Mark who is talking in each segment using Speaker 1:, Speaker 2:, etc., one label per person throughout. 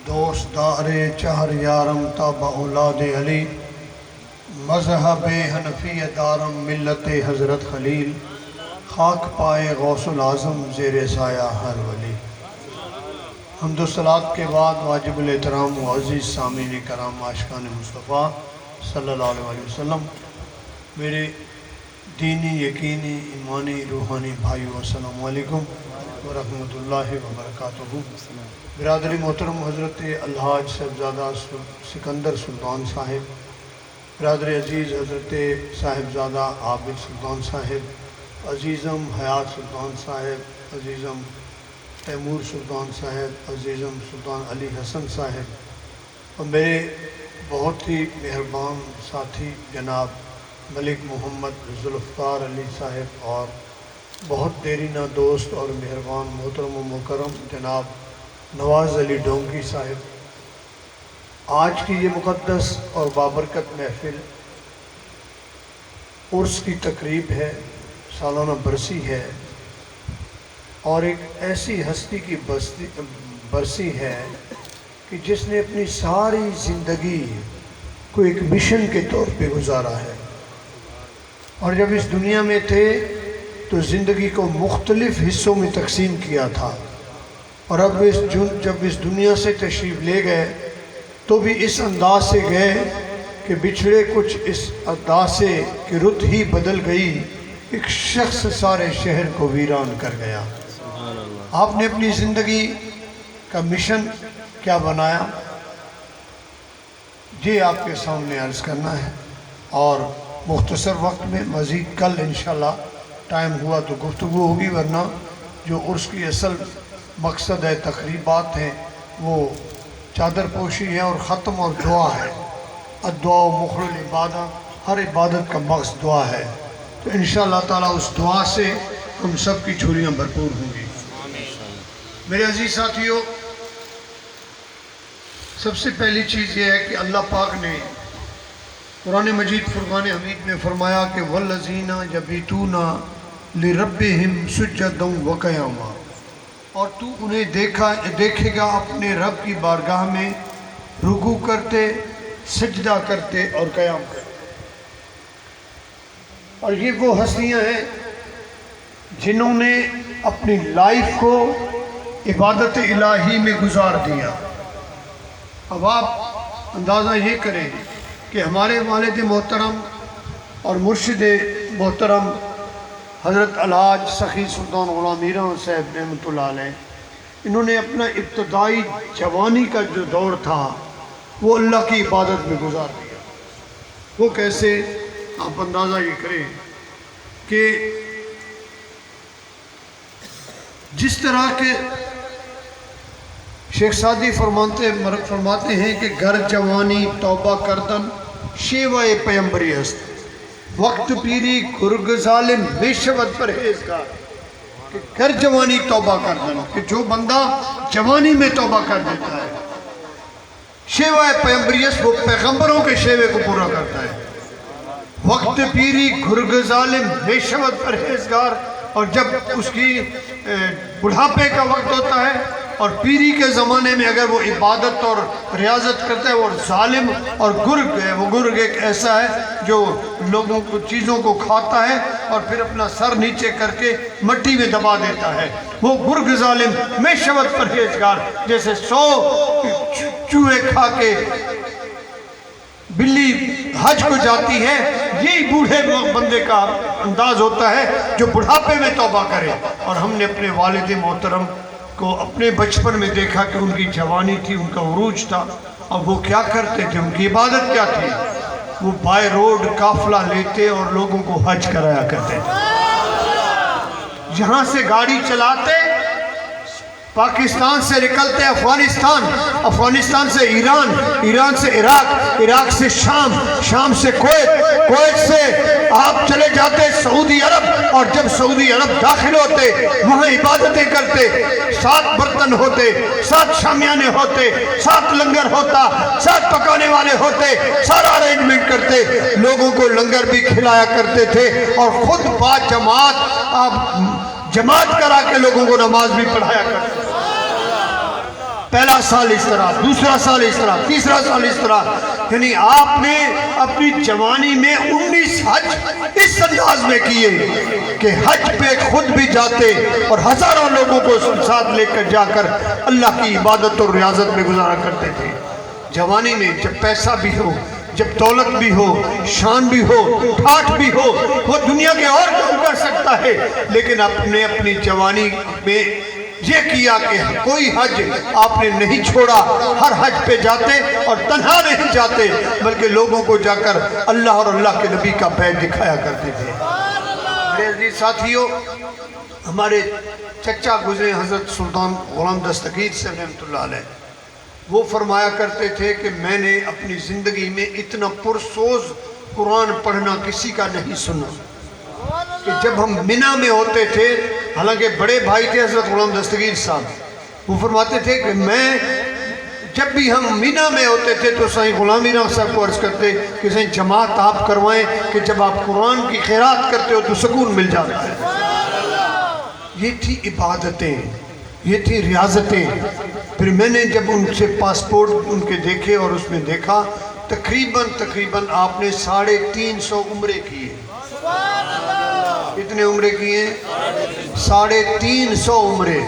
Speaker 1: دوست دار چہر یارم تاب اولاد علی، مذہب حنفی دارم ملت حضرت خلیل، خاک پائے غوث العظم زیر سایہ ہر ولی۔ حمد و صلات کے بعد واجب الاحترام معزز سامعین کرام عاشقان مصطفیٰ صلی اللہ علیہ وسلم، میرے دینی یقینی ایمانی روحانی بھائیو السلام علیکم ورحمۃ اللہ وبرکاتہ۔ برادری محترم حضرت الحاج صاحبزادہ سکندر سلطان صاحب، برادر عزیز حضرت صاحبزادہ عابد سلطان صاحب، عزیزم حیات سلطان صاحب، عزیزم تیمور سلطان صاحب، عزیزم سلطان علی حسن صاحب، اور میرے بہت ہی مہربان ساتھی جناب ملک محمد ذوالفقار علی صاحب، اور بہت دیرینہ دوست اور مہربان محترم و مکرم جناب نواز علی ڈونگی صاحب، آج کی یہ مقدس اور بابرکت محفل عرس کی تقریب ہے، سالانہ برسی ہے، اور ایک ایسی ہستی کی برسی ہے کہ جس نے اپنی ساری زندگی کو ایک مشن کے طور پہ گزارا ہے، اور جب اس دنیا میں تھے تو زندگی کو مختلف حصوں میں تقسیم کیا تھا، اور اب جب اس دنیا سے تشریف لے گئے تو بھی اس انداز سے گئے کہ بچھڑے کچھ اس انداز سے کہ رت ہی بدل گئی، ایک شخص سارے شہر کو ویران کر گیا۔ آپ نے اپنی زندگی کا مشن کیا بنایا، یہ آپ کے سامنے عرض کرنا ہے، اور مختصر وقت میں مزید کل انشاءاللہ ٹائم ہوا تو گفتگو ہوگی، ورنہ جو عرس کی اصل مقصد ہے، تقریبات ہیں، وہ چادر پوشی ہے اور ختم اور دعا ہے۔ الدعاء مخر العبادہ، ہر عبادت کا مقصد دعا ہے، تو انشاءاللہ تعالیٰ اس دعا سے ہم سب کی جھولیاں بھرپور ہوں گی۔ میرے عزیز ساتھیوں، سب سے پہلی چیز یہ ہے کہ اللہ پاک نے قرآن مجید فرقان حمید میں فرمایا کہ وَالَّذِينَ يَبِيتُونَ لِرَبِّهِمْ سُجَّدًا وَقِيَامًا، اور تو انہیں دیکھے گا اپنے رب کی بارگاہ میں رکوع کرتے، سجدہ کرتے اور قیام کرتے۔ اور یہ وہ ہستیاں ہیں جنہوں نے اپنی لائف کو عبادت الہی میں گزار دیا۔ اب آپ اندازہ یہ کریں کہ ہمارے والد محترم اور مرشد محترم حضرت الحاج سخی سلطان غلام میران صاحب رحمۃ اللہ علیہ، انہوں نے اپنا ابتدائی جوانی کا جو دور تھا وہ اللہ کی عبادت میں گزار دیا۔ وہ کیسے؟ آپ اندازہ یہ کریں کہ جس طرح کے شیخ سعدی فرماتے ہیں کہ گر جوانی توبہ کردن شیوہ پیمبری است، وقت پیری گرگ ظالم بیشوت پرہیزگار، کہ گر جوانی توبہ کردن، کہ جو بندہ جوانی میں توبہ کر دیتا ہے، شیوہ پیمبری است، وہ پیغمبروں کے شیوے کو پورا کرتا ہے، وقت پیری گرگ ظالم بیشوت پرہیزگار، اور جب اس کی بڑھاپے کا وقت ہوتا ہے اور پیری کے زمانے میں اگر وہ عبادت اور ریاضت کرتا ہے، وہ ظالم اور گرگ ہے۔ وہ گرگ ایک ایسا ہے جو لوگوں کو چیزوں کو کھاتا ہے اور پھر اپنا سر نیچے کر کے مٹی میں دبا دیتا ہے، وہ گرگ ظالم میں شبت پرہیزگار، جیسے 100 چوہے کھا کے بلی حج کو جاتی ہے، یہی بوڑھے بندے کا انداز ہوتا ہے جو بڑھاپے میں توبہ کرے۔ اور ہم نے اپنے والد محترم کو اپنے بچپن میں دیکھا کہ ان کی جوانی تھی، ان کا عروج تھا، اور وہ کیا کرتے تھے، ان کی عبادت کیا تھی؟ وہ بائی روڈ قافلہ لیتے اور لوگوں کو حج کرایا کرتے تھے، یہاں سے گاڑی چلاتے، پاکستان سے نکلتے افغانستان، افغانستان سے ایران، ایران سے عراق، عراق سے شام، شام سے کویت، کویت سے آپ چلے جاتے سعودی عرب، اور جب سعودی عرب داخل ہوتے وہاں عبادتیں کرتے، 7 برتن ہوتے، 7 شامیانے ہوتے، 7 لنگر ہوتا، 7 پکانے والے ہوتے، سارا ارینجمنٹ کرتے، لوگوں کو لنگر بھی کھلایا کرتے تھے، اور خود با جماعت آپ جماعت کرا کے لوگوں کو نماز بھی پڑھایا کرتے۔ پہلا سال اس طرح، دوسرا سال اس طرح، تیسرا سال اس طرح، یعنی آپ نے اپنی جوانی میں 19 حج اس انداز میں کیے کہ حج پہ خود بھی جاتے اور ہزاروں لوگوں کو ساتھ لے کر جا کر اللہ کی عبادت اور ریاضت میں گزارا کرتے تھے۔ جوانی میں جب پیسہ بھی ہو، جب دولت بھی ہو، شان بھی ہو، ٹھاٹھ بھی ہو، وہ دنیا کے اور کام کر سکتا ہے، لیکن آپ نے اپنی جوانی میں یہ کیا کہ کوئی حج آپ نے نہیں چھوڑا، ہر حج پہ جاتے اور تنہا نہیں جاتے بلکہ لوگوں کو جا کر اللہ اور اللہ کے نبی کا بیت دکھایا کرتے تھے۔ میرے عزیز ساتھیوں، ہمارے چچا گزرے حضرت سلطان غلام دستگیر سے رحمۃ اللہ علیہ، وہ فرمایا کرتے تھے کہ میں نے اپنی زندگی میں اتنا پرسوز قرآن پڑھنا کسی کا نہیں سنا کہ جب ہم مینا میں ہوتے تھے، حالانکہ بڑے بھائی تھے حضرت غلام دستگیر صاحب، وہ فرماتے تھے کہ میں جب بھی ہم مینا میں ہوتے تھے تو سائیں غلام میرا صاحب کو عرض کرتے کہ سائیں جماعت آپ کروائیں کہ جب آپ قرآن کی خیرات کرتے ہو تو سکون مل جاتا ہے۔ یہ تھی عبادتیں، یہ تھی ریاضتیں۔ پھر میں نے جب ان سے پاسپورٹ ان کے دیکھے اور اس میں دیکھا تقریباً آپ نے 350 عمرے کیے۔ کتنے عمرے کیے؟ 350 عمرے۔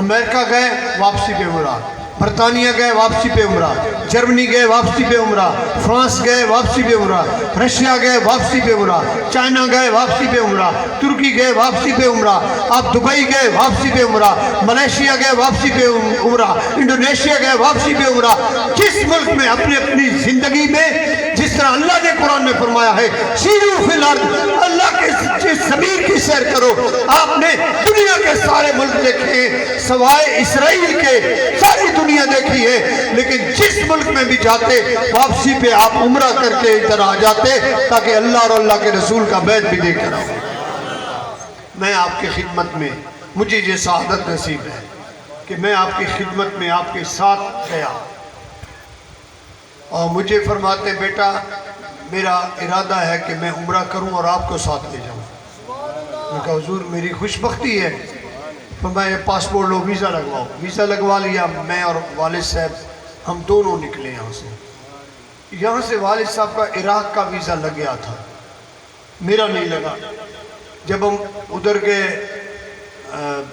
Speaker 1: امریکہ گئے، واپسی پہ عمرہ، برطانیہ گئے، واپسی پہ عمرہ، جرمنی گئے، واپسی پہ عمرہ، فرانس گئے، واپسی پہ عمرہ، رشیا گئے، واپسی پہ عمرہ، چائنا گئے، واپسی پہ عمرہ، ترکی گئے، واپسی پہ عمرہ، آپ دبئی گئے، واپسی پہ عمرہ، ملیشیا گئے، واپسی پہ عمرہ، انڈونیشیا گئے، واپسی پہ عمرہ۔ جس ملک میں اپنی زندگی میں جس طرح اللہ نے قرآن میں فرمایا ہے سیرو فی الارض، اللہ کے زمین کی سیر کرو، آپ نے دنیا کے سارے ملک دیکھے سوائے اسرائیل کے، ساری دنیا دیکھی ہے، لیکن جس ملک میں بھی جاتے واپسی پہ آپ عمرہ کر کے ادھر آ جاتے تاکہ اللہ اور اللہ کے رسول کا بیت بھی دیکھ کر آؤ۔ میں آپ کی خدمت میں، مجھے یہ سعادت نصیب ہے کہ میں آپ کی خدمت میں آپ کے ساتھ گیا اور مجھے فرماتے بیٹا میرا ارادہ ہے کہ میں عمرہ کروں اور آپ کو ساتھ لے جاؤں۔ میں کہا حضور میری خوش بختی ہے، فرمایا پاسپورٹ لو، ویزا لگواؤ۔ ویزا لگوا لیا، میں اور والد صاحب ہم دونوں نکلے یہاں سے والد صاحب کا عراق کا ویزا لگ گیا تھا، میرا نہیں لگا۔ جب ہم ادھر گئے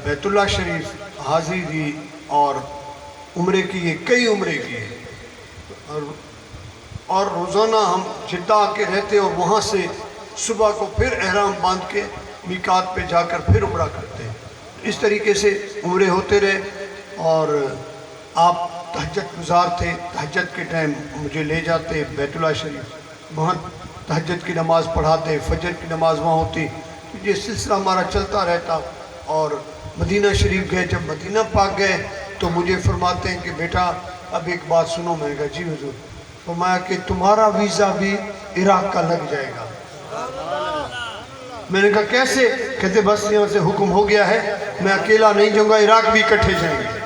Speaker 1: بیت اللہ شریف حاضری دی اور عمرے کیے، کئی عمرے کیے، اور روزانہ ہم جدہ آ کے رہتے اور وہاں سے صبح کو پھر احرام باندھ کے میقات پہ جا کر پھر عمرہ کرتے۔ اس طریقے سے عمرے ہوتے رہے اور آپ تہجد گزار تھے۔ تہجد کے ٹائم مجھے لے جاتے بیت اللہ شریف، وہاں تہجد کی نماز پڑھاتے، فجر کی نماز وہاں ہوتی، یہ سلسلہ ہمارا چلتا رہتا۔ اور مدینہ شریف گئے، جب مدینہ پاک گئے تو مجھے فرماتے ہیں کہ بیٹا اب ایک بات سنو۔ میں نے کہا جی حضور۔ فرمایا کہ تمہارا ویزا بھی عراق کا لگ جائے گا۔ میں نے کہا کیسے؟ کہتے بس یہاں سے حکم ہو گیا ہے، میں اکیلا نہیں جاؤں گا، عراق بھی اکٹھے جائیں گے۔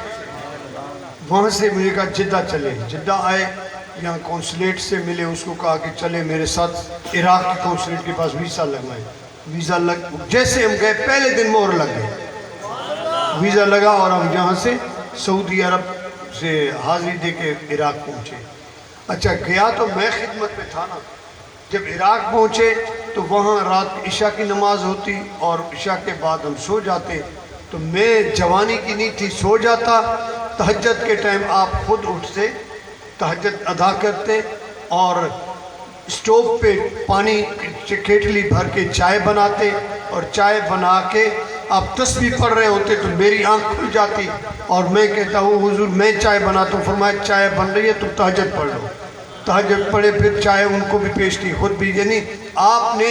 Speaker 1: وہاں سے مجھے کہا جدہ چلے، جدہ آئے، یہاں کونسلیٹ سے ملے، اس کو کہا کہ چلے میرے ساتھ عراق کی کونسلیٹ کے پاس ویزا لگوائے۔ ویزا جیسے ہم گئے پہلے دن مہر لگ گئے، ویزا لگا اور ہم یہاں سے سعودی عرب سے حاضری دے کے عراق پہنچے۔ اچھا گیا تو میں خدمت میں تھا نا، جب عراق پہنچے تو وہاں رات عشاء کی نماز ہوتی اور عشاء کے بعد ہم سو جاتے، تو میں جوانی کی نہیں تھی، سو جاتا۔ تہجد کے ٹائم آپ خود اٹھتے، تہجد ادا کرتے اور اسٹوو پہ پانی کیٹلی بھر کے چائے بناتے، اور چائے بنا کے آپ تسبیح پڑھ رہے ہوتے تو میری آنکھ کھل جاتی اور میں کہتا ہوں حضور میں چائے بناتا ہوں۔ فرمایا چائے بن رہی ہے تم تہجد پڑھ لو۔ تہجد پڑھے، پھر چائے ان کو بھی پیش کی، خود بھی، یعنی آپ نے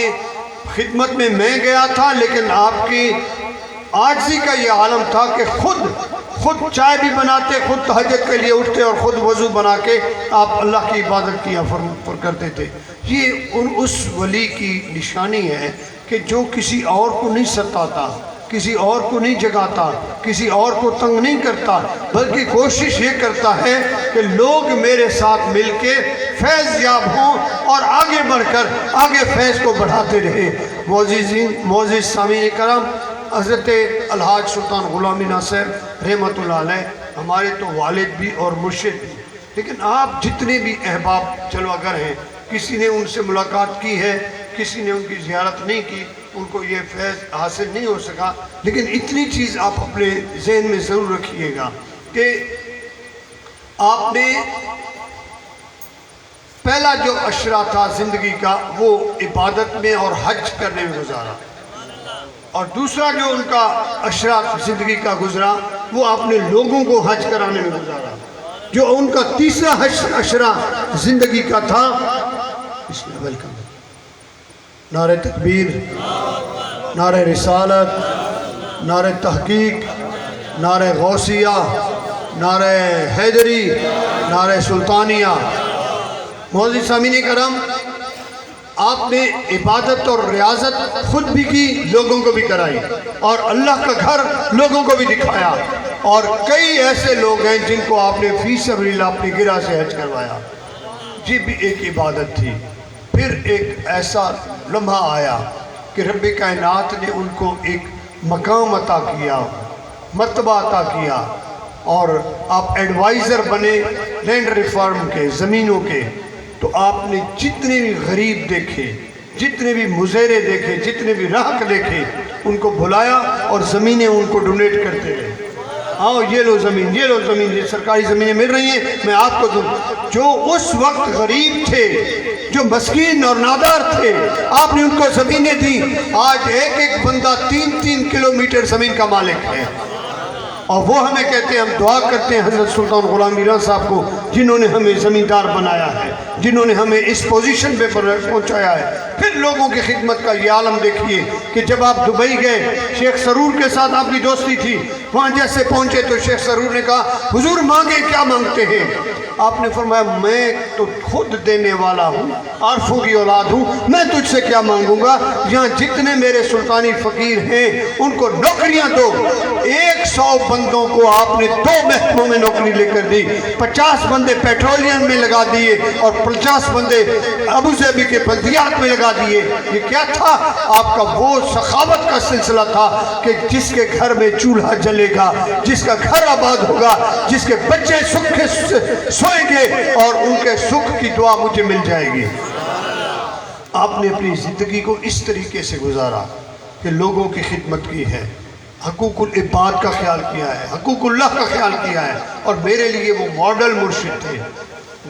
Speaker 1: خدمت میں گیا تھا لیکن آپ کی عاجزی کا یہ عالم تھا کہ خود چائے بھی بناتے، خود تہجد کے لیے اٹھتے اور خود وضو بنا کے آپ اللہ کی عبادت کیا کرتے تھے۔ یہ اس ولی کی نشانی ہے کہ جو کسی اور کو نہیں ستاتا، کسی اور کو نہیں جگاتا، کسی اور کو تنگ نہیں کرتا، بلکہ کوشش یہ کرتا ہے کہ لوگ میرے ساتھ مل کے فیض یاب ہوں اور آگے بڑھ کر آگے فیض کو بڑھاتے رہے۔ معزز سامعین کرام، حضرت الحاج سلطان غلام مینا صاحب رحمۃ اللہ علیہ ہمارے تو والد بھی اور مرشد بھی، لیکن آپ جتنے بھی احباب جلوہ گر ہیں، کسی نے ان سے ملاقات کی ہے، کسی نے ان کی زیارت نہیں کی، ان کو یہ فیض حاصل نہیں ہو سکا، لیکن اتنی چیز آپ اپنے ذہن میں ضرور رکھیے گا کہ آپ نے پہلا جو عشرہ تھا زندگی کا وہ عبادت میں اور حج کرنے میں گزارا، اور دوسرا جو ان کا عشرہ زندگی کا گزرا وہ آپ نے لوگوں کو حج کرانے میں گزارا۔ جو ان کا تیسرا عشرہ زندگی کا تھا، ویلکم، نعرہ تکبیر، نعرہ رسالت، نعرہ تحقیق، نعرہ غوثیہ، نعرہ حیدری، نعرہ سلطانیہ۔ معزز سامعین کرام، آپ نے عبادت اور ریاضت خود بھی کی، لوگوں کو بھی کرائی، اور اللہ کا گھر لوگوں کو بھی دکھایا، اور کئی ایسے لوگ ہیں جن کو آپ نے فی سبیل اللہ اپنی گرہ سے حج کروایا۔ یہ بھی ایک عبادت تھی۔ پھر ایک ایسا لمحہ آیا کہ رب کائنات نے ان کو ایک مقام عطا کیا، مرتبہ عطا کیا، اور آپ ایڈوائزر بنے لینڈ ریفارم کے، زمینوں کے۔ تو آپ نے جتنے بھی غریب دیکھے، جتنے بھی مزیرے دیکھے، جتنے بھی راہک دیکھے، ان کو بلایا اور زمینیں ان کو ڈونیٹ کرتے رہے۔ آؤ یہ لو زمین، یہ لو زمین، یہ سرکاری زمینیں مل رہی ہیں، میں آپ کو دوں۔ جو اس وقت غریب تھے، جو مسکین اور نادار تھے، آپ نے ان کو زمینیں دی۔ آج ایک ایک بندہ 3-3 کلومیٹر زمین کا مالک ہے، اور وہ ہمیں کہتے ہیں، ہم دعا کرتے ہیں حضرت سلطان غلام میران صاحب کو، جنہوں نے ہمیں زمیندار بنایا ہے، جنہوں نے ہمیں اس پوزیشن پہ پہنچایا ہے۔ پھر لوگوں کی خدمت کا یہ عالم دیکھیے کہ جب آپ دبئی گئے، شیخ سرور کے ساتھ آپ کی دوستی تھی، وہاں جیسے پہنچے تو شیخ سرور نے کہا، حضور مانگے کیا مانگتے ہیں؟ آپ نے فرمایا، میں تو خود دینے والا ہوں، عارفوں کی اولاد ہوں، میں تجھ سے کیا مانگوں گا؟ یہاں جتنے میرے سلطانی فقیر ہیں ان کو نوکریاں دو۔ 100 بندوں کو آپ نے 2 محکموں میں نوکری لے کر دی، 50 بندے پیٹرولیم میں لگا دیے، اور 50 بندے ابوظہبی کے بلدیات میں لگا دیے۔ یہ کیا تھا؟ آپ کا وہ سخاوت کا سلسلہ تھا کہ جس کے گھر میں چولہا جلے گا، جس کا گھر آباد ہوگا، جس کے بچے سکھ سوئیں گے، اور ان کے سکھ کی دعا مجھے مل جائے گی۔ آپ نے اپنی زندگی کو اس طریقے سے گزارا کہ لوگوں کی خدمت کی ہے، حقوق العباد کا خیال کیا ہے، حقوق اللہ کا خیال کیا ہے، اور میرے لیے وہ ماڈل مرشد تھے۔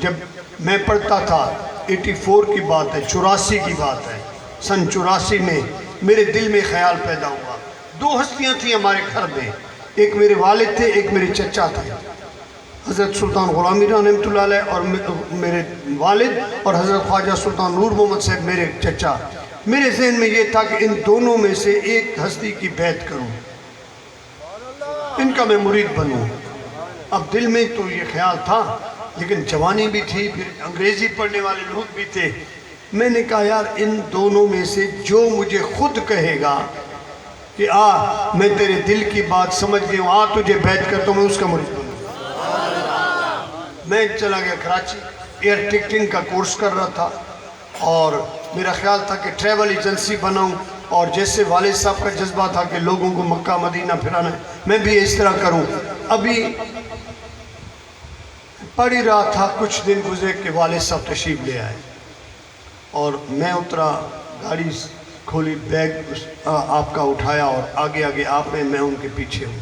Speaker 1: جب میں پڑھتا تھا، 84 کی بات ہے، 84 کی بات ہے، سن 84 میں میرے دل میں خیال پیدا ہوا۔ 2 ہستیاں تھیں ہمارے گھر میں، ایک میرے والد تھے، ایک میرے چچا تھے، حضرت سلطان غلام میران رحمۃ اللہ علیہ اور میرے والد، اور حضرت خواجہ سلطان نور محمد صاحب میرے چچا۔ میرے ذہن میں یہ تھا کہ ان دونوں میں سے ایک ہستی کی بیعت کروں، ان کا میں مرید بنوں۔ اب دل میں تو یہ خیال تھا، لیکن جوانی بھی تھی، پھر انگریزی پڑھنے والے لوگ بھی تھے۔ میں نے کہا یار ان دونوں میں سے جو مجھے خود کہے گا کہ میں تیرے دل کی بات سمجھ گیا ہوں، تجھے بیعت کرتا ہوں، میں اس کا مرید بنوں۔ میں چلا گیا کراچی، ایئر ٹکٹنگ کا کورس کر رہا تھا، اور میرا خیال تھا کہ ٹریول ایجنسی بناؤں، اور جیسے والد صاحب کا جذبہ تھا کہ لوگوں کو مکہ مدینہ پھرانا ہے، میں بھی اس طرح کروں۔ ابھی پڑھ ہی رہا تھا، کچھ دن گزرے کہ والد صاحب تشریف لے آئے، اور میں اترا، گاڑی کھولی، بیگ آپ کا اٹھایا، اور آگے آگے آپ میں ان کے پیچھے ہوں۔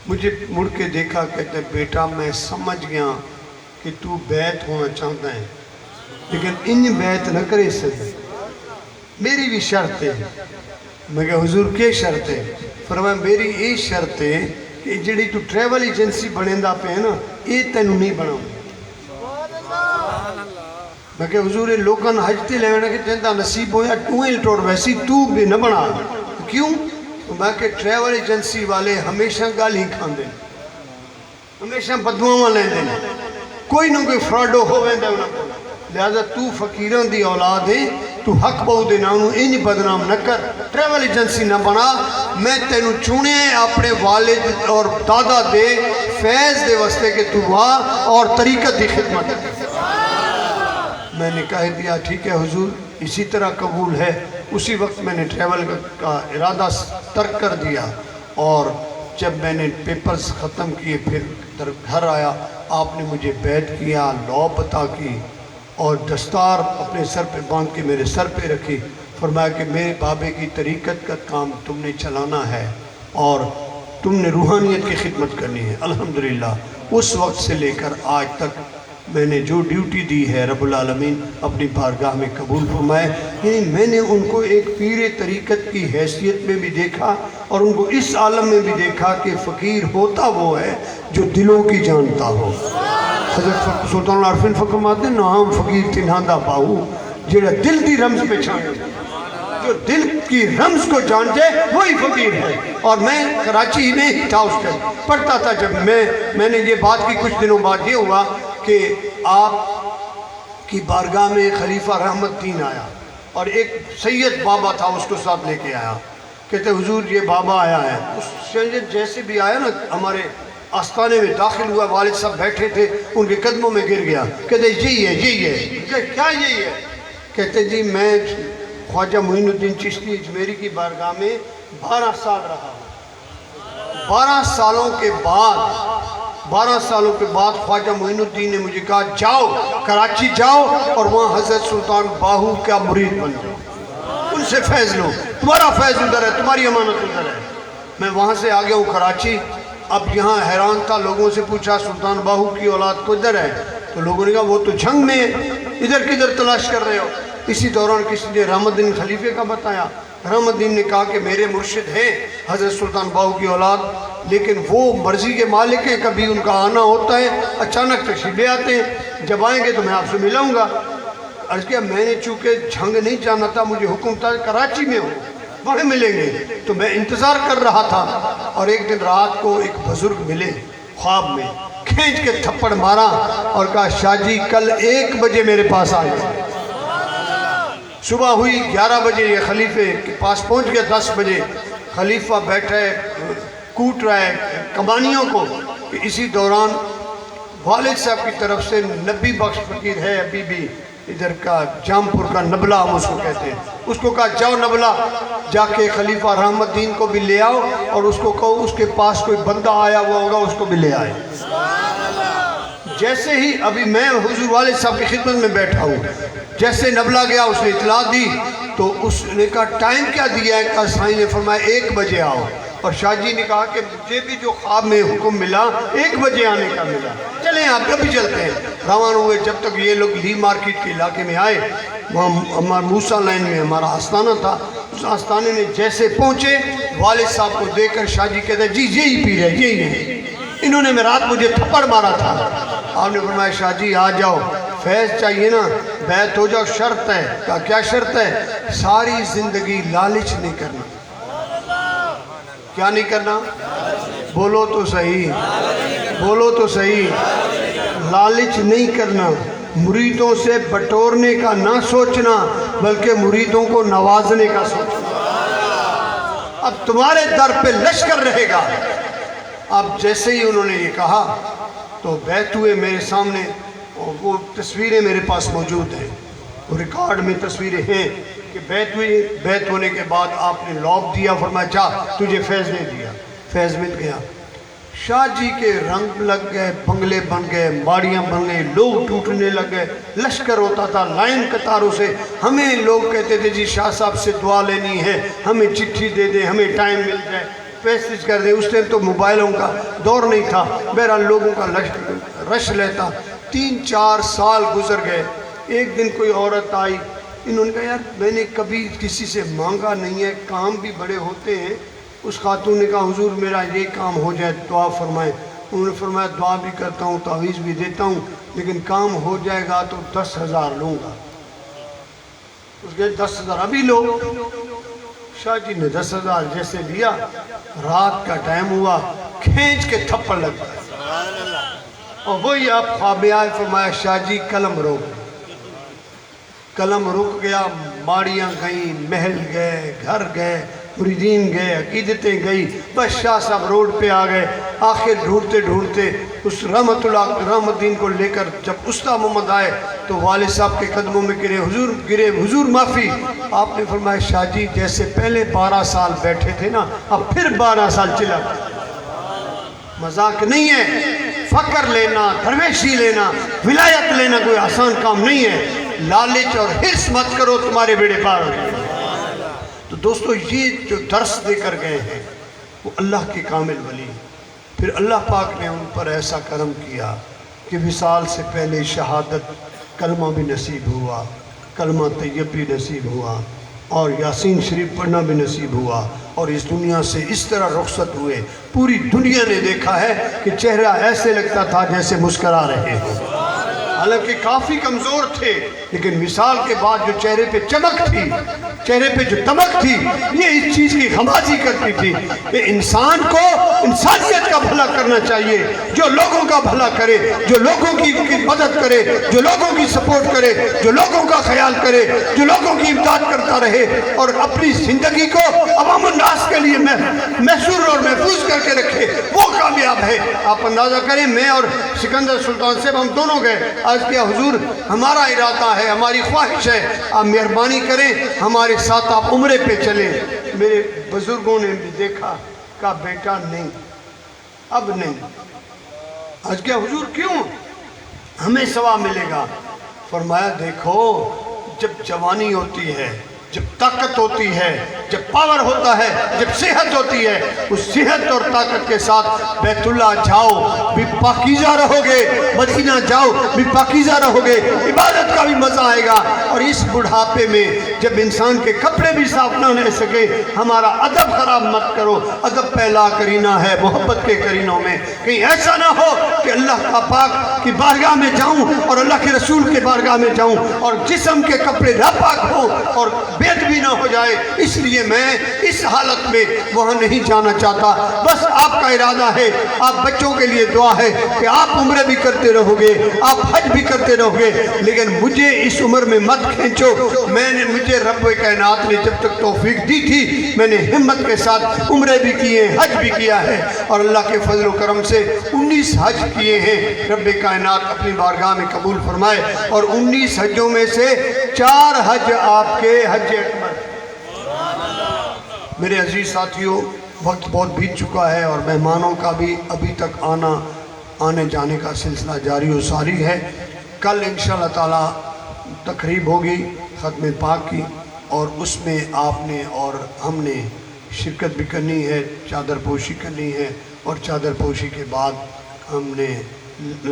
Speaker 1: مجھے مڑ کے دیکھا، کہتے بیٹا میں سمجھ گیا کہ تو بیعت ہونا چاہتا ہے، لیکن ان بیعت نہ کرے سکے، میری بھی شرط ہے۔ میں کہا حضور کے شرط ہے؟ فرمایا میری یہ شرط ہے کہ جڑی تو ٹریول ایجنسی بنیندہ پہ ہے نا، یہ تینوں نہیں بناؤں۔ میں کہا حضور لوکاں حج تے لینا کہ چاہتا نصیب ہویا توہیں لٹوڑ، ویسی تو بھی نہ بنا۔ کیوں؟ میں کہ ٹریول ایجنسی والے ہمیشہ گال ہی کھان دیں، ہمیشہ بدواواں لیں دیں، کوئی نہ کوئی فراڈو ہو ویندہ انہاں کو۔ لہذا تو فقیران دی اولاد ہے، تو حق بہو دے نانو انج بدنام نہ کر، ٹریول ایجنسی نہ بنا۔ میں تینوں چونے اپنے والد اور دادا دے فیض دے واسطے کہ تو وا اور طریقت دی خدمت۔ میں نے کہہ دیا ٹھیک ہے حضور، اسی طرح قبول ہے۔ اسی وقت میں نے ٹریول کا ارادہ ترک کر دیا، اور جب میں نے پیپرز ختم کیے پھر گھر آیا، آپ نے مجھے بیعت کیا، لوب عطا کی اور دستار اپنے سر پہ باندھ کے میرے سر پہ رکھی، فرمایا کہ میرے بابے کی طریقت کا کام تم نے چلانا ہے اور تم نے روحانیت کی خدمت کرنی ہے۔ الحمدللہ اس وقت سے لے کر آج تک میں نے جو ڈیوٹی دی ہے رب العالمین اپنی بارگاہ میں قبول فرمائے۔ یعنی میں نے ان کو ایک پیر طریقت کی حیثیت میں بھی دیکھا اور ان کو اس عالم میں بھی دیکھا کہ فقیر ہوتا وہ ہے جو دلوں کی جانتا ہو۔ حضرت سلطان العارفین فرماتے ہیں نام فقیر تنہاندہ باہو، جڑا دل دی رمز پہ چھانے، جو دل کی رمز کو جانتے وہی فقیر ہے۔ اور میں کراچی میں ہی تھا اس ٹائم پڑھتا تھا جب میں نے یہ بات کی، کچھ دنوں بعد یہ ہوا کہ آپ کی بارگاہ میں خلیفہ رحمت دین آیا اور ایک سید بابا تھا، اس کو ساتھ لے کے آیا، کہتے حضور یہ بابا آیا ہے۔ اس سید جیسے بھی آیا نا ہمارے آستانے میں داخل ہوا، والد صاحب بیٹھے تھے، ان کے قدموں میں گر گیا، کہتے یہی ہے۔ کیا یہی ہے؟ کہتے جی میں خواجہ معین الدین چشتی اجمیری کی بارگاہ میں 12 سال رہا ہوں۔ 12 سالوں کے بعد خواجہ معین الدین نے مجھے کہا جاؤ کراچی جاؤ اور وہاں حضرت سلطان باہو کا مرید بن جاؤ، ان سے فیض لو، تمہارا فیض ادھر ہے، تمہاری امانت ادھر ہے۔ میں وہاں سے آ گیا ہوں کراچی۔ اب یہاں حیران تھا، لوگوں سے پوچھا سلطان باہو کی اولاد کو ادھر ہے، تو لوگوں نے کہا وہ تو جنگ میں ہے، ادھر کدھر تلاش کر رہے ہو؟ اسی دوران کسی نے رحمت دین خلیفے کا بتایا، رحمت دین نے کہا کہ میرے مرشد ہیں حضرت سلطان باہو کی اولاد، لیکن وہ مرضی کے مالک ہیں، کبھی ان کا آنا ہوتا ہے، اچانک تشریف لے آتے ہیں، جب آئیں گے تو میں آپ سے ملاؤں گا۔ عرض کیا میں نے چونکہ جھنگ نہیں جانا تھا، مجھے حکم تھا کراچی میں ہوں، وہاں ملیں گے، تو میں انتظار کر رہا تھا۔ اور ایک دن رات کو ایک بزرگ ملے خواب میں، کھینچ کے تھپڑ مارا اور کہا شاہ جی کل 1 بجے میرے پاس آ گئے۔ صبح ہوئی 11 بجے، یہ خلیفے کے پاس پہنچ گیا 10 بجے، خلیفہ بیٹھا ہے کوٹ رہا ہے کمانیوں کو۔ اسی دوران والد صاحب کی طرف سے نبی بخش فقیر ہے ابھی بھی ادھر کا جامپور کا نبلہ ہم اس کو کہتے ہیں، اس کو کہا جاؤ نبلہ جا کے خلیفہ رحمت دین کو بھی لے آؤ اور اس کو کہو اس کے پاس کوئی بندہ آیا ہوا ہوگا اس کو بھی لے آئے۔ جیسے ہی ابھی میں حضور والد صاحب کی خدمت میں بیٹھا ہوں، جیسے نبلہ گیا اس نے اطلاع دی تو اس نے کہا ٹائم کیا دیا ہے؟ کہا سائیں نے فرمایا 1 بجے آؤ، اور شاہ جی نے کہا کہ مجھے بھی جو خواب میں حکم ملا 1 بجے آنے کا ملا، چلیں آپ ابھی چلتے ہیں۔ روان ہوئے، جب تک یہ لوگ لی مارکیٹ کے علاقے میں آئے، وہاں ہمارا موسیٰ لائن میں ہمارا آستانہ تھا، اس آستانے میں جیسے پہنچے والد صاحب کو دیکھ کر شاہ جی کہتے ہیں جی یہی پیر ہے، یہی ہے، انہوں نے میں رات مجھے تھپڑ مارا تھا۔ آپ نے فرمایا شاہ جی آ جاؤ، فیض چاہیے نا، بیعت ہو جاؤ، شرط ہے۔ کہا کیا شرط ہے؟ ساری زندگی لالچ نہیں کرنا۔ کیا نہیں کرنا؟ بولو تو صحیح، بولو تو صحیح، لالچ نہیں کرنا، مریدوں سے بٹورنے کا نہ سوچنا بلکہ مریدوں کو نوازنے کا سوچنا۔ اب تمہارے در پہ لشکر رہے گا۔ اب جیسے ہی انہوں نے یہ کہا تو بیعت ہوئے میرے سامنے، اور وہ تصویریں میرے پاس موجود ہیں، وہ ریکارڈ میں تصویریں ہیں کہ بیعت ہوئی۔ بیعت ہونے کے بعد آپ نے لوب دیا، فرمایا جا تجھے فیض دے دیا، فیض مل گیا۔ شاہ جی کے رنگ لگ گئے، بنگلے بن گئے، باڑیاں بن گئی، لوگ ٹوٹنے لگ گئے، لشکر ہوتا تھا لائن قطاروں سے۔ ہمیں لوگ کہتے تھے جی شاہ صاحب سے دعا لینی ہے، ہمیں چٹھی دے دیں، ہمیں ٹائم مل جائے، پیسج کر دیں۔ اس ٹائم تو موبائلوں کا دور نہیں تھا، بہرحال لوگوں کا رش لیتا۔ 3-4 سال گزر گئے۔ ایک دن کوئی عورت آئی، انہوں نے کہا یار میں نے کبھی کسی سے مانگا نہیں ہے، کام بھی بڑے ہوتے ہیں۔ اس خاتون نے کہا حضور میرا یہ کام ہو جائے دعا فرمائیں۔ انہوں نے فرمایا دعا بھی کرتا ہوں، تعویذ بھی دیتا ہوں، لیکن کام ہو جائے گا تو 10,000 لوں گا۔ اس کے 10,000 ابھی لو۔ شاہ جی نے 10,000 جیسے لیا، رات کا ٹائم ہوا، کھینچ کے تھپڑ لگ گیا، اور وہی آپ خواب میں آئے، فرمایا شاہ جی قلم روک، قلم رک گیا، ماڑیاں گئیں، محل گئے، گھر گئے، مریدین گئے، عقیدتیں گئی، بس شاہ صاحب روڈ پہ آ گئے۔ آخر ڈھونڈتے ڈھونڈتے اس رحمت الدین کو لے کر جب استا محمد آئے تو والد صاحب کے قدموں میں گرے، حضور معافی۔ آپ نے فرمایا شاہ جی جیسے پہلے 12 سال بیٹھے تھے نا، اب پھر 12 سال چلا، مذاق نہیں ہے، فقر لینا، درویشی لینا، ولایت لینا کوئی آسان کام نہیں ہے۔ لالچ اور حرص مت کرو، تمہارے بیڑے پار ہو جائیں۔ تو دوستو یہ جو درس دے کر گئے ہیں وہ اللہ کے کامل ولی، پھر اللہ پاک نے ان پر ایسا کرم کیا کہ وصال سے پہلے شہادت، کلمہ بھی نصیب ہوا، کلمہ طیب بھی نصیب ہوا، اور یاسین شریف پڑھنا بھی نصیب ہوا، اور اس دنیا سے اس طرح رخصت ہوئے پوری دنیا نے دیکھا ہے کہ چہرہ ایسے لگتا تھا جیسے مسکرا رہے ہوں، حالانکہ کافی کمزور تھے، لیکن وصال کے بعد جو چہرے پہ چمک تھی، چہرے پہ جو دمک تھی، یہ اس چیز کی غمازی کرتی تھی کہ انسان کو انسانیت کا بھلا کرنا چاہیے، جو لوگوں کا بھلا کرے، جو لوگوں کی مدد کرے، جو لوگوں کی سپورٹ کرے، جو لوگوں کا خیال کرے، جو لوگوں کی امداد کرتا رہے، اور اپنی زندگی کو عوام الناس کے لیے محصور اور محفوظ کر کے رکھے، وہ کامیاب ہے۔ آپ اندازہ کریں، میں اور سکندر سلطان صاحب ہم دونوں گئے، آج کیا حضور ہمارا ارادہ ہے، ہماری خواہش ہے، آپ مہربانی کریں ہمارے ساتھ آپ عمرے پہ چلیں۔ میرے بزرگوں نے بھی دیکھا، کہا بیٹا نہیں، اب نہیں۔ آج کیا حضور کیوں؟ ہمیں ثواب ملے گا۔ فرمایا دیکھو، جب جوانی ہوتی ہے، جب طاقت ہوتی ہے، جب پاور ہوتا ہے، جب صحت ہوتی ہے، اس صحت اور طاقت کے ساتھ بیت اللہ جاؤ بھی پاکیزہ رہو گے، مدینہ جاؤ بھی پاکیزہ رہو گے، عبادت کا بھی مزہ آئے گا۔ اور اس بڑھاپے میں جب انسان کے کپڑے بھی صاف نہ رہ سکے، ہمارا ادب خراب مت کرو، ادب پہلا کرینہ ہے محبت کے کرینوں میں۔ کہیں ایسا نہ ہو کہ اللہ کا پاک کی بارگاہ میں جاؤں اور اللہ کے رسول کے بارگاہ میں جاؤں اور جسم کے کپڑے ناپاک ہو اور بیت بھی نہ ہو جائے، اس لیے میں اس حالت میں وہاں نہیں جانا چاہتا۔ بس آپ کا ارادہ ہے، آپ بچوں کے لیے دعا ہے کہ آپ عمرے بھی کرتے رہو گے، آپ حج بھی کرتے رہو گے، لیکن مجھے اس عمر میں مت کھینچو۔ مجھے رب کائنات نے جب تک توفیق دی تھی، میں نے ہمت کے ساتھ عمرے بھی کیے، حج بھی کیا ہے، اور اللہ کے فضل و کرم سے 19 حج کیے ہیں۔ رب کائنات اپنی بارگاہ میں قبول فرمائے، اور 19 حجوں میں سے 4 حج آپ کے حج اکبر۔ میرے عزیز ساتھیوں، وقت بہت بیت چکا ہے، اور مہمانوں کا بھی ابھی تک آنے جانے کا سلسلہ جاری و ساری ہے۔ کل انشاءاللہ تعالی تقریب ہوگی ختم پاک کی، اور اس میں آپ نے اور ہم نے شرکت بھی کرنی ہے، چادر پوشی کرنی ہے، اور چادر پوشی کے بعد ہم نے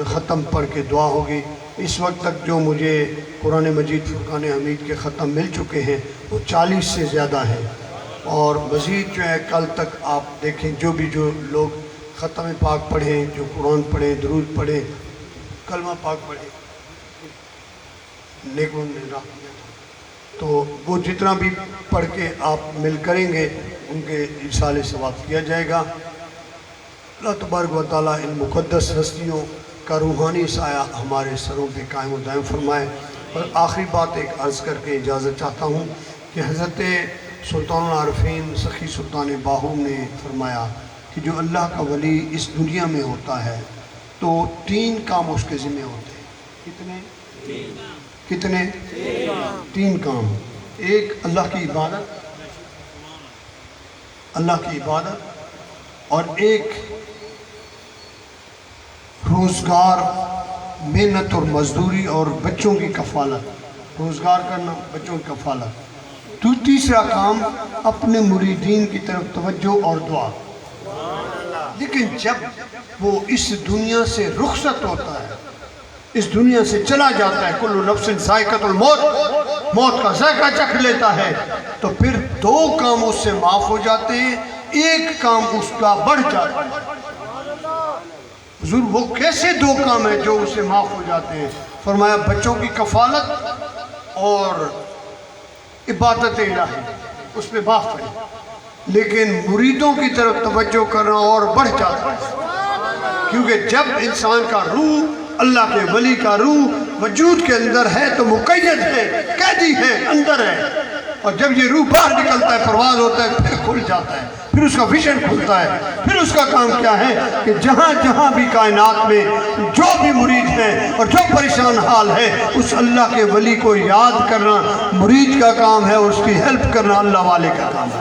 Speaker 1: ختم پڑھ کے دعا ہوگی۔ اس وقت تک جو مجھے قرآن مجید فرقان حمید کے ختم مل چکے ہیں وہ 40 سے زیادہ ہیں، اور مزید جو ہے کل تک آپ دیکھیں، جو لوگ ختم پاک پڑھیں، جو قرآن پڑھیں، درود پڑھیں، کلمہ پاک پڑھیں، نیکوں نے راہ دیا تھا، تو وہ جتنا بھی پڑھ کے آپ مل کریں گے ان کے ایصال ثواب کیا جائے گا۔ اللہ تبارک و تعالیٰ ان مقدس ہستیوں کا روحانی سایہ ہمارے سروں پہ قائم و دائم فرمائے۔ اور آخری بات ایک عرض کر کے اجازت چاہتا ہوں کہ حضرت سلطان العارفین سخی سلطان باہو نے فرمایا کہ جو اللہ کا ولی اس دنیا میں ہوتا ہے تو 3 کام اس کے ذمہ ہوتے ہیں۔ کتنے 3 کام۔ ایک اللہ کی عبادت، اور ایک روزگار، محنت اور مزدوری اور بچوں کی کفالت، روزگار کرنا، بچوں کی کفالت۔ تو تیسرا کام اپنے مریدین کی طرف توجہ اور دعا۔ لیکن جب وہ اس دنیا سے رخصت ہوتا ہے، اس دنیا سے چلا جاتا ہے، کل نفس ذائقۃ الموت، موت کا ذائقہ چکھ لیتا ہے، تو پھر 2 کام اس سے معاف ہو جاتے ہیں، ایک کام اس کا بڑھ جاتا ہے۔ حضور وہ کیسے 2 کام ہیں جو اسے معاف ہو جاتے ہیں؟ فرمایا بچوں کی کفالت اور عبادت الہی، اس پہ معاف ہے، لیکن مریدوں کی طرف توجہ کرنا اور بڑھ جاتا ہے، کیونکہ جب انسان کا روح، اللہ کے ولی کا روح وجود کے اندر ہے تو مقید ہے، قیدی ہے، اندر ہے، اور جب یہ روح باہر نکلتا ہے، پرواز ہوتا ہے، پھر کھل جاتا ہے، پھر اس کا ویژن کھلتا ہے، پھر اس کا کام کیا ہے کہ جہاں جہاں بھی کائنات میں جو بھی مرید ہے اور جو پریشان حال ہے، اس اللہ کے ولی کو یاد کرنا مرید کا کام ہے، اور اس کی ہیلپ کرنا اللہ والے کا کام ہے۔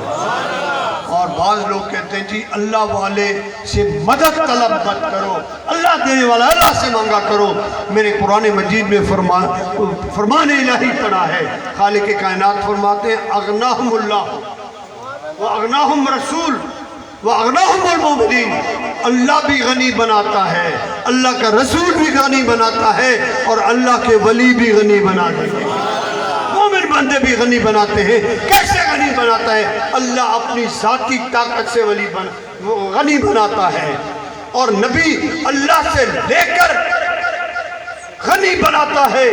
Speaker 1: اور بعض لوگ کہتے ہیں جی اللہ والے سے مدد طلب مت کرو، اللہ دینے والا اللہ سے مانگا کرو۔ میں نے قرآن مجید میں فرمان الہی پڑھا ہے، خالق کائنات فرماتے ہیں اغناہم اللہ واغناہم رسول واغناہم المومنین۔ اللہ بھی غنی بناتا ہے، اللہ کا رسول بھی غنی بناتا ہے، اور اللہ کے ولی بھی غنی بناتے ہیں، مومن بندے بھی غنی بناتے ہیں۔ کیسے غنی بناتا ہے؟ اللہ اپنی ذاتی طاقت سے غنی بناتا ہے، اور نبی اللہ سے لے کر غنی بناتا ہے،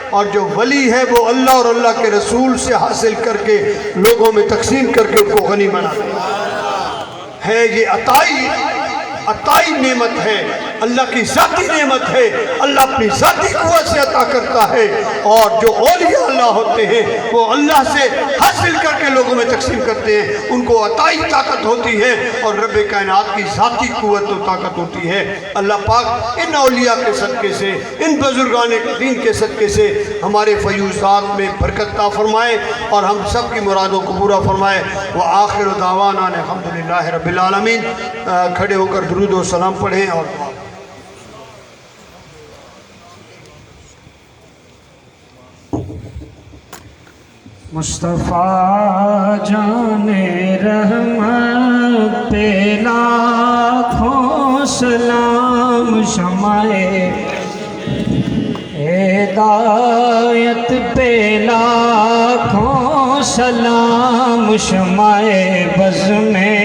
Speaker 1: اور جو ولی ہے وہ اللہ اور اللہ کے رسول سے حاصل کر کے لوگوں میں تقسیم کر کے ان کو غنی بناتا ہے۔ یہ عطائی نعمت ہے، اللہ کی ذاتی نعمت ہے، اللہ اپنی ذاتی قوت سے عطا کرتا ہے، اور جو اولیاء اللہ ہوتے ہیں وہ اللہ سے حاصل کر کے لوگوں میں تقسیم کرتے ہیں، ان کو عطائی طاقت ہوتی ہے، اور رب کائنات کی ذاتی قوت و طاقت ہوتی ہے۔ اللہ پاک ان اولیاء کے صدقے سے، ان بزرگان دین کے صدقے سے ہمارے فیوزات میں برکت عطا فرمائے، اور ہم سب کی مرادوں کو پورا فرمائے۔ وآخر دعوانا الحمدللہ رب العالمین۔ کھڑے ہو کر درود و سلام پڑھیں اور
Speaker 2: مصطفیٰ جان رحمت پہ لاکھوں سلام، شمع ہدایت پہ لاکھوں سلام، شمع بز میں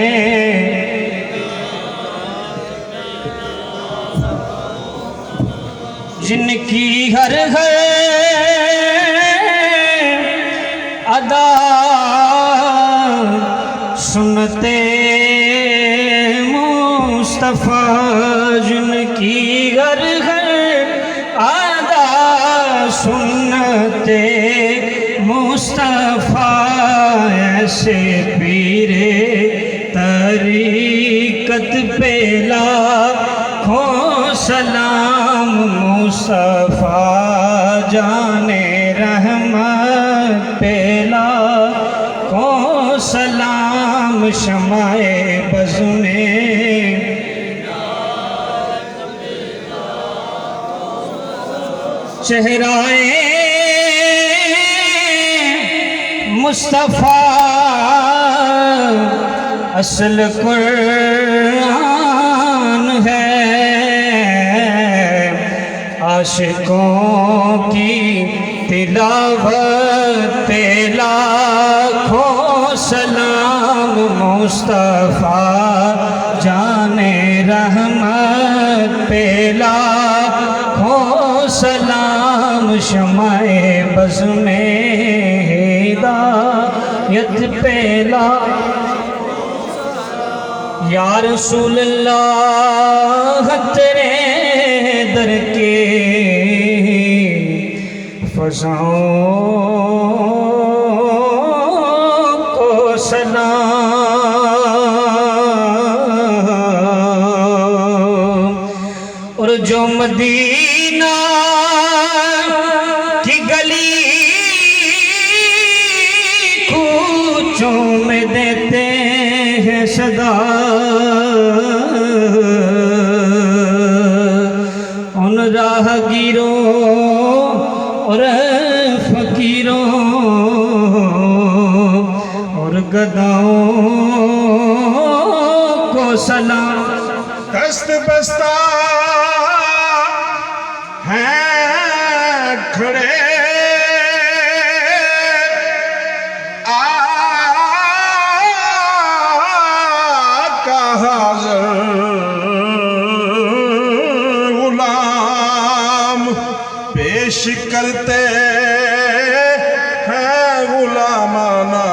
Speaker 2: جن کی ہر ادا سنتے مصطفیٰ، جن کی ہر ادا سنتے مصطفیٰ، ایسے پیرے طریقت پہ لاکھوں سلام، مصطفیٰ جان رحمت پہ لاکھوں سلام، شمع بز میں چہرہ مصطفیٰ اصل قرآن ہے، عاشقوں کی تلاوت پہ لاکھوں سلام، مصطفیٰ جان رحمت پہ لاکھوں سلام، شمع بز میں ہدایت پہ یا رسول اللہ تیرے در کے فضاؤں کو سلام، اور جو مدینہ کی گلی کوچوں میں دیتے ہیں صدا، ان راہگیروں اور فقیروں اور گداؤں کو سلام، دست بستہ ہیں کھڑے آقا حاضر غلام پیش کرتے ہیں غلامانہ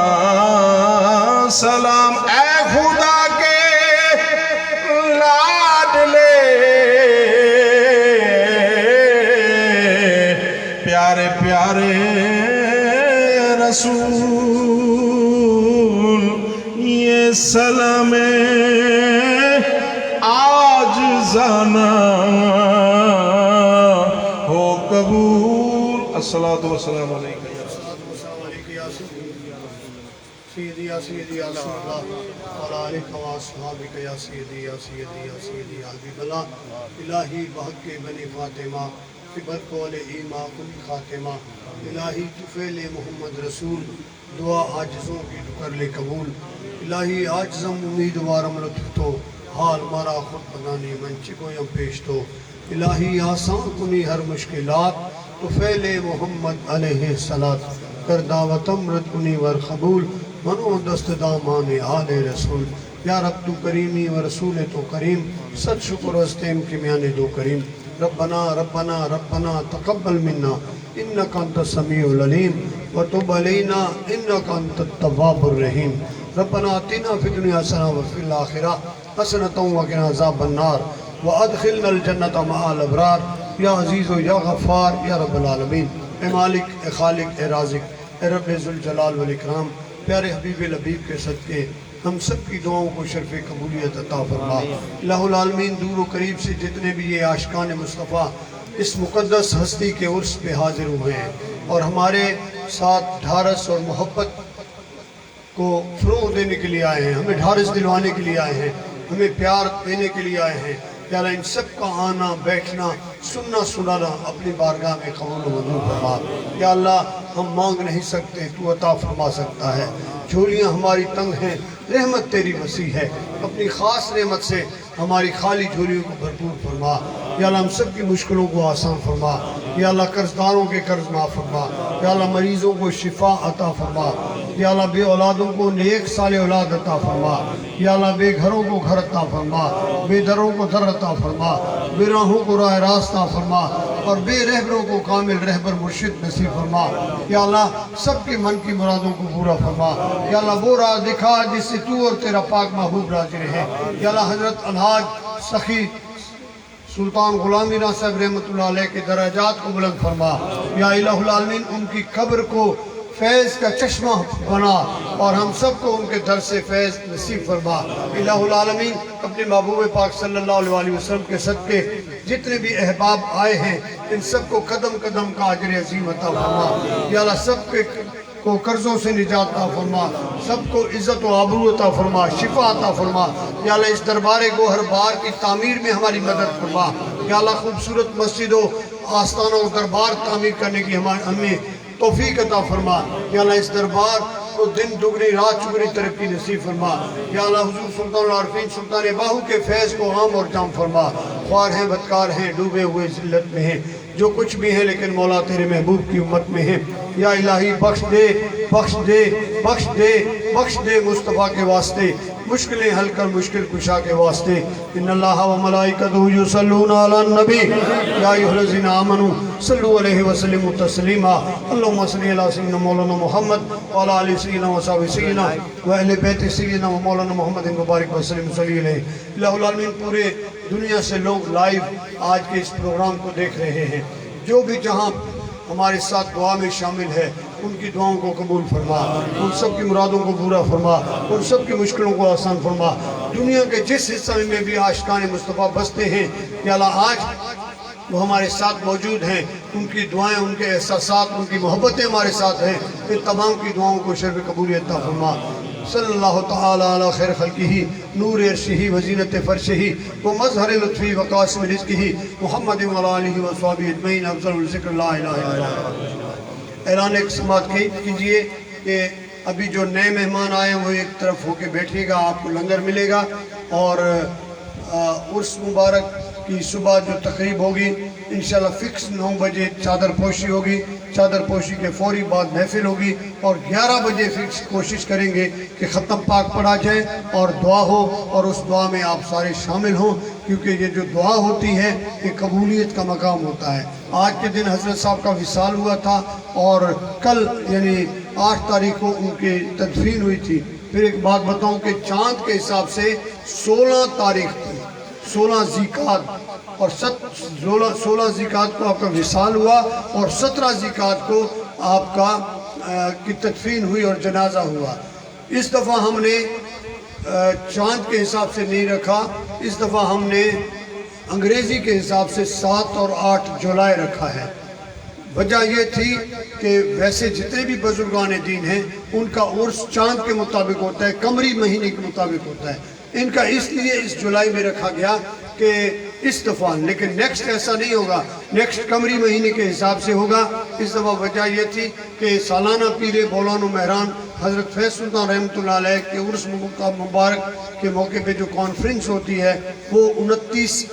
Speaker 2: سلام، اے خدا کے لاڈلے پیارے پیارے رسول، یہ سلام عاجزانہ ہو قبول۔ الصلاۃ والسلام علیکم۔
Speaker 1: سیدی یا سیدی یا رسول اللہ وعلی آلک و اصحابک یا سیدی یا سیدی یا سیدی یا حبیب اللہ الہی بحق بنی فاطمہ فبر قول ایما کل خاتمہ الہی طفیل محمد رسول دعا عاجزوں کی کر لے قبول الہی عاجزم امیدوارم لطف تو حال مارا خود بنانی منچ کو یم پیش تو الہی آسان کنی ہر مشکلات طفیل محمد علیہ الصلاۃ کر دعوتم رد کنی ور قبول منو دست دامان آل رسول یا رب تو کریمی و رسول تو کریم صد شکر استیم کی میانے دو کریم ربنا ربنا ربنا تقبل منا انکا انت السمیع العلیم وتب علینا انکا انت التواب الرحیم ربنا آتنا فی الدنیا حسنہ وفی الآخرہ حسنۃ وقنا عذاب النار وادخلنا الجنۃ مع الابرار یا عزیز و یا غفار یا رب العالمین اے مالک اے خالق اے رازق اے رب ذوالجلال والاکرام پیارے حبیب لبیب کے صدقے ہم سب کی دعاؤں کو شرف قبولیت عطا فرما الہ العالمین دور و قریب سے جتنے بھی یہ عاشقان مصطفیٰ اس مقدس ہستی کے عرس پہ حاضر ہوئے ہیں اور ہمارے ساتھ ڈھارس اور محبت کو فروغ دینے کے لیے آئے ہیں ہمیں ڈھارس دلوانے کے لیے آئے ہیں ہمیں پیار دینے کے لیے آئے ہیں یا اللہ ان سب کا آنا بیٹھنا سننا سنانا اپنی بارگاہ میں قبول و منظور فرما یا اللہ ہم مانگ نہیں سکتے تو عطا فرما سکتا ہے جھولیاں ہماری تنگ ہیں رحمت تیری وسیع ہے اپنی خاص رحمت سے ہماری خالی جھولیوں کو بھرپور فرما یا اللہ ہم سب کی مشکلوں کو آسان فرما یا اللہ قرض داروں کے قرض معاف فرما یا اللہ مریضوں کو شفا عطا فرما یا اللہ بے اولادوں کو نیک صالح اولاد عطا فرما یا اللہ بے گھروں کو گھر عطا فرما بے دروں کو در عطا فرما بے راہوں کو راہ راست عطا فرما اور بے رہبروں کو کامل رہبر مرشد نصیب فرما یا اللہ سب کے من کی مرادوں کو پورا فرما یا اللہ وہ راہ دکھا جس سے تو اور تیرا پاک محبوب راضی رہے یا اللہ حضرت الحاج سخی سلطان غلام میرا صاحب رحمۃ اللہ علیہ کے درجات کو بلند فرما یا الہ العالمین ان کی قبر کو فیض کا چشمہ بنا اور ہم سب کو ان کے در سے فیض نصیب فرما الہ العالمین اپنے محبوب پاک صلی اللہ علیہ وسلم کے صدقے جتنے بھی احباب آئے ہیں ان سب کو قدم قدم کا اجر عظیم عطا فرما یا اللہ سب کو قرضوں سے نجات عطا فرما سب کو عزت و آبرو عطا فرما شفا عطا فرما یا اللہ اس دربار گوہر بار کی تعمیر میں ہماری مدد فرما یا اللہ خوبصورت مسجد و آستانوں و دربار تعمیر کرنے کی ہمیں توفیق عطا فرما یا اللہ اس دربار کو دن دگنی رات چگنی ترقی نصیب فرما یا اللہ حضور سلطان العارفین سلطان باہو کے فیض کو عام اور جام فرما خوار ہیں بدکار ہیں ڈوبے ہوئے ذلت میں ہیں جو کچھ بھی ہیں لیکن مولا تیرے محبوب کی امت میں ہیں یا الہی بخش دے بخش دے بخش دے بخش دے مصطفیٰ کے واسطے مشکلیں حل کر مشکل کشا کے واسطے ان اللہ و ملائکتہ یصلون علی النبی یا ایھا الذین آمنوا صلوا علیہ وسلموا تسلیما اللہم صلی علی سیدنا مولانا محمد وعلی آل سیدنا وصحبہ سیدنا و اہل بیت سیدنا و مولانا محمد مبارک وسلم صلی علیہ الہ العالمین پورے دنیا سے لوگ لائیو آج کے اس پروگرام کو دیکھ رہے ہیں جو بھی جہاں ہمارے ساتھ دعا میں شامل ہے ان کی دعاؤں کو قبول فرما ان سب کی مرادوں کو پورا فرما ان سب کی مشکلوں کو آسان فرما دنیا کے جس حصہ میں بھی عاشقان مصطفیٰ بستے ہیں یا اللہ آج وہ ہمارے ساتھ موجود ہیں ان کی دعائیں ان کے احساسات ان کی محبتیں ہمارے ساتھ ہیں ان تمام کی دعاؤں کو شرف قبولیت عطا فرما صلی اللہ تعالی علی خیر خلقہ نور عرشہ وزینت فرشہ ومظہر لطفہ وقاسم رزقہ محمد وعلی آلہ وصحبہ اجمعین افضل الذکر لا الہ الا اللہ اعلان ایک سماعت کیجئے کہ ابھی جو نئے مہمان آئے ہیں وہ ایک طرف ہو کے بیٹھیے گا آپ کو لنگر ملے گا اور عرس مبارک کی صبح جو تقریب ہوگی انشاءاللہ فکس 9 بجے چادر پوشی ہوگی چادر پوشی کے فوری بعد محفل ہوگی اور 11 بجے فکس کوشش کریں گے کہ ختم پاک پڑھا جائے اور دعا ہو اور اس دعا میں آپ سارے شامل ہوں کیونکہ یہ جو دعا ہوتی ہے یہ قبولیت کا مقام ہوتا ہے آج کے دن حضرت صاحب کا وصال ہوا تھا اور کل یعنی 8 تاریخ کو ان کی تدفین ہوئی تھی پھر ایک بات بتاؤں کہ چاند کے حساب سے 16 تاریخ تھی 16 ذیقعد اور 16 ذیقعد کو آپ کا وصال ہوا اور 17 ذیقعد کو آپ کا کی تدفین ہوئی اور جنازہ ہوا اس دفعہ ہم نے چاند کے حساب سے نہیں رکھا اس دفعہ ہم نے انگریزی کے حساب سے 7 اور 8 جولائی رکھا ہے وجہ یہ تھی کہ ویسے جتنے بھی بزرگان دین ہیں ان کا عرس چاند کے مطابق ہوتا ہے، قمری مہینے کے مطابق ہوتا ہے. ان کا اس لیے اس جولائی میں رکھا گیا کہ اس دفعہ، لیکن نیکسٹ ایسا نہیں ہوگا، نیکسٹ قمری مہینے کے حساب سے ہوگا. اس دفعہ وجہ یہ تھی کہ سالانہ پیر بولان و مہران حضرت فیض سلطان رحمۃ اللہ علیہ کے عرس مبارک کے موقع پہ جو کانفرنس ہوتی ہے وہ 29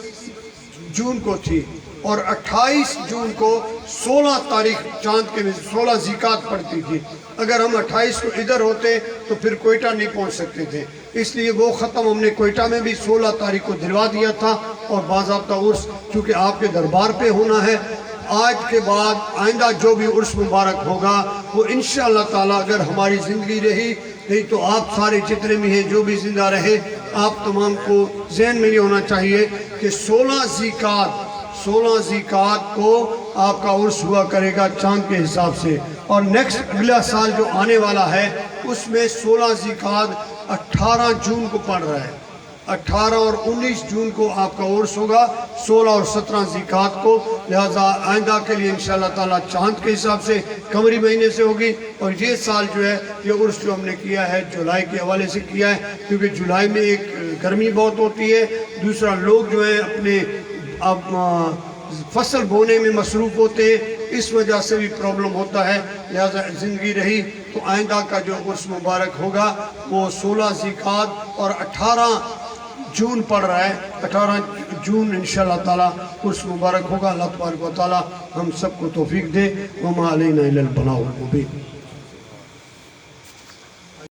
Speaker 1: جون کو تھی، اور 28 جون کو 16 تاریخ چاند کے 16 ذیقات پڑتی تھی. اگر ہم 28 کو ادھر ہوتے تو پھر کوئٹہ نہیں پہنچ سکتے تھے، اس لیے وہ ختم ہم نے کوئٹہ میں بھی 16 تاریخ کو دلوا دیا تھا. اور باضابطہ عرس چونکہ آپ کے دربار پہ ہونا ہے، آج کے بعد آئندہ جو بھی عرس مبارک ہوگا وہ انشاءاللہ تعالیٰ اگر ہماری زندگی رہی، نہیں تو آپ سارے جتنے بھی ہیں جو بھی زندہ رہے، آپ تمام کو ذہن میں یہ ہونا چاہیے کہ 16 ذیقات کو آپ کا عرس ہوا کرے گا چاند کے حساب سے. اور نیکسٹ اگلا سال جو آنے والا ہے اس میں 16 ذیقات 18 جون کو پڑ رہا ہے. 18 اور 19 جون کو آپ کا عرس ہوگا، 16 اور 17 ذیقات کو. لہذا آئندہ کے لیے انشاءاللہ تعالیٰ چاند کے حساب سے قمری مہینے سے ہوگی. اور یہ سال جو ہے یہ عرس جو ہم نے کیا ہے جولائی کے حوالے سے کیا ہے، کیونکہ جولائی میں ایک گرمی بہت ہوتی ہے، دوسرا لوگ جو ہیں اپنے فصل بونے میں مصروف ہوتے ہیں، اس وجہ سے بھی پرابلم ہوتا ہے. لہذا زندگی رہی تو آئندہ کا جو عرس مبارک ہوگا وہ 16 ذیقات اور 18 جون پڑ رہا ہے. 18 جون انشاءاللہ تعالیٰ عرس مبارک ہوگا. اللہ تبارک و تعالیٰ ہم سب کو توفیق دے. وما علینا الا البلاغ المبین.